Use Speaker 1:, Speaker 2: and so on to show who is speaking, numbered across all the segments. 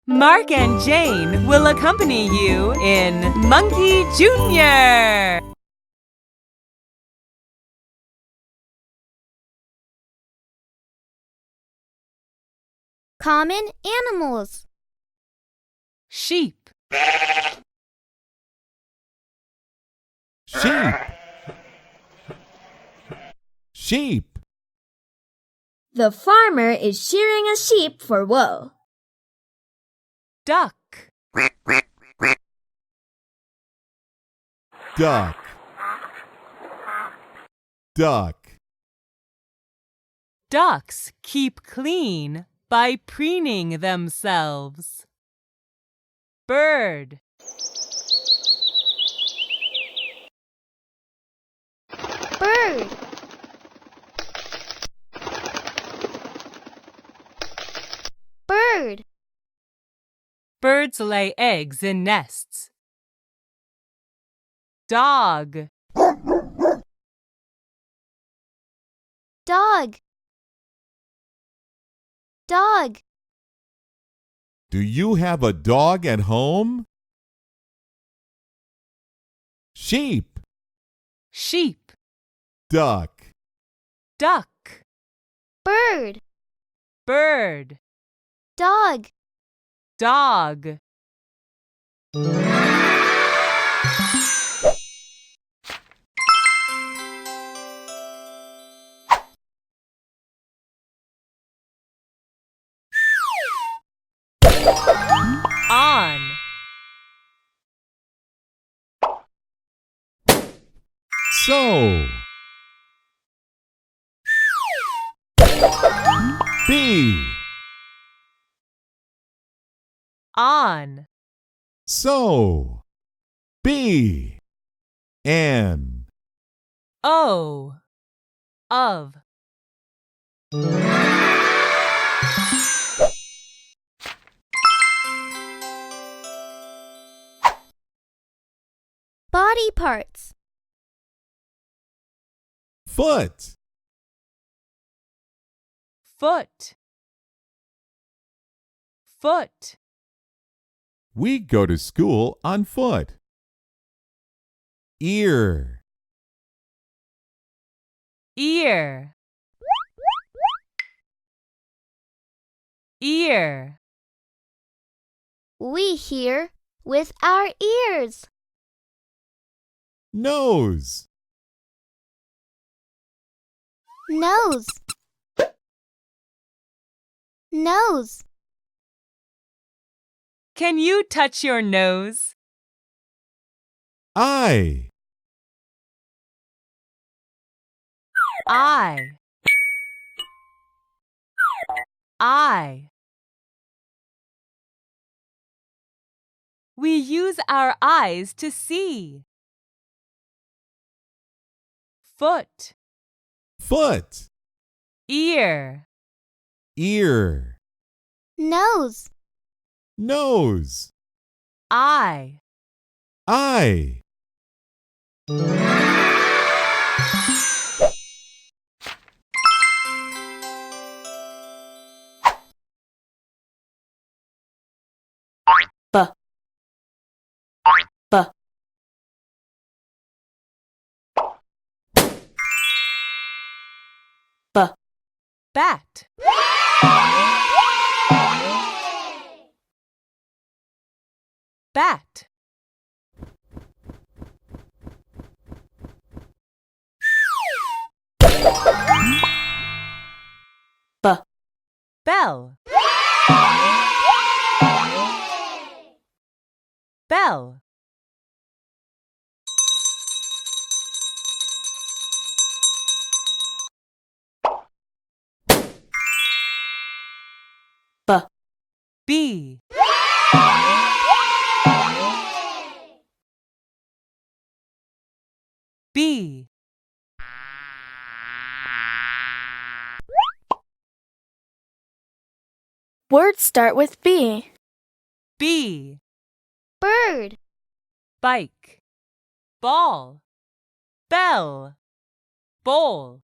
Speaker 1: Mark and Jane will accompany you in Monkey Jr.
Speaker 2: Common animals.
Speaker 1: Sheep.
Speaker 3: Sheep. Sheep.
Speaker 2: The farmer is shearing a sheep for wool.
Speaker 1: Duck.
Speaker 3: Duck. Duck.
Speaker 1: Ducks keep clean by preening themselves. Bird.
Speaker 2: Bird. Bird.
Speaker 1: Birds lay eggs in nests. Dog.
Speaker 2: Dog. Dog.
Speaker 3: Do you have a dog at home? Sheep.
Speaker 1: Sheep.
Speaker 3: Duck.
Speaker 1: Duck.
Speaker 2: Bird.
Speaker 1: Bird.
Speaker 2: Dog.
Speaker 1: Dog. On.
Speaker 3: So. Be.
Speaker 1: On.
Speaker 3: So. Be. An.
Speaker 1: O. Of.
Speaker 2: Body parts.
Speaker 3: Foot.
Speaker 1: Foot. Foot.
Speaker 3: We go to school on foot. Ear.
Speaker 1: Ear. Ear.
Speaker 2: We hear with our ears.
Speaker 3: Nose.
Speaker 2: Nose. Nose.
Speaker 1: Can you touch your nose?
Speaker 3: Eye.
Speaker 1: Eye. Eye. We use our eyes to see. Foot.
Speaker 3: Foot.
Speaker 1: Ear.
Speaker 3: Ear.
Speaker 2: Nose.
Speaker 3: Nose.
Speaker 1: Eye.
Speaker 3: Eye.
Speaker 1: B. B. B. Bat. Bat. B. Bell. Bell. B. Bee. Bee.
Speaker 4: Words start with B.
Speaker 1: Bee.
Speaker 2: Bird.
Speaker 1: Bike. Ball. Bell. Bowl.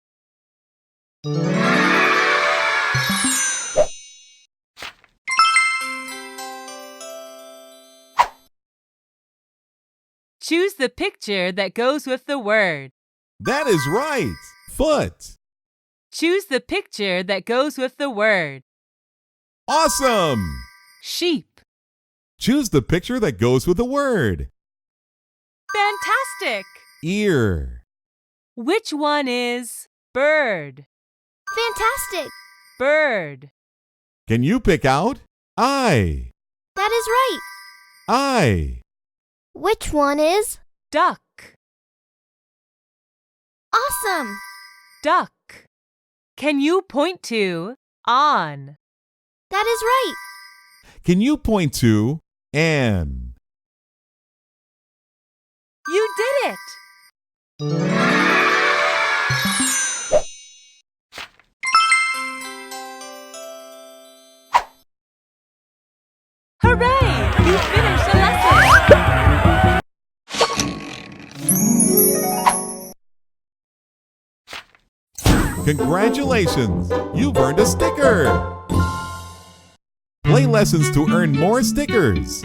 Speaker 1: Choose the picture that goes with the word.
Speaker 3: That is right. Foot.
Speaker 1: Choose the picture that goes with the word.
Speaker 3: Awesome.
Speaker 1: Sheep.
Speaker 3: Choose the picture that goes with the word.
Speaker 1: Fantastic!
Speaker 3: Ear.
Speaker 1: Which one is bird?
Speaker 2: Fantastic!
Speaker 1: Bird.
Speaker 3: Can you pick out eye?
Speaker 2: That is right.
Speaker 3: Eye.
Speaker 2: Which one is
Speaker 1: Duck.
Speaker 2: awesome?
Speaker 1: Duck. Can you point to on?
Speaker 2: That is right.
Speaker 3: Can you point to an?
Speaker 1: You did it! Hooray! You finished the lesson!
Speaker 3: Congratulations! You've earned a sticker! Play lessons to earn more stickers.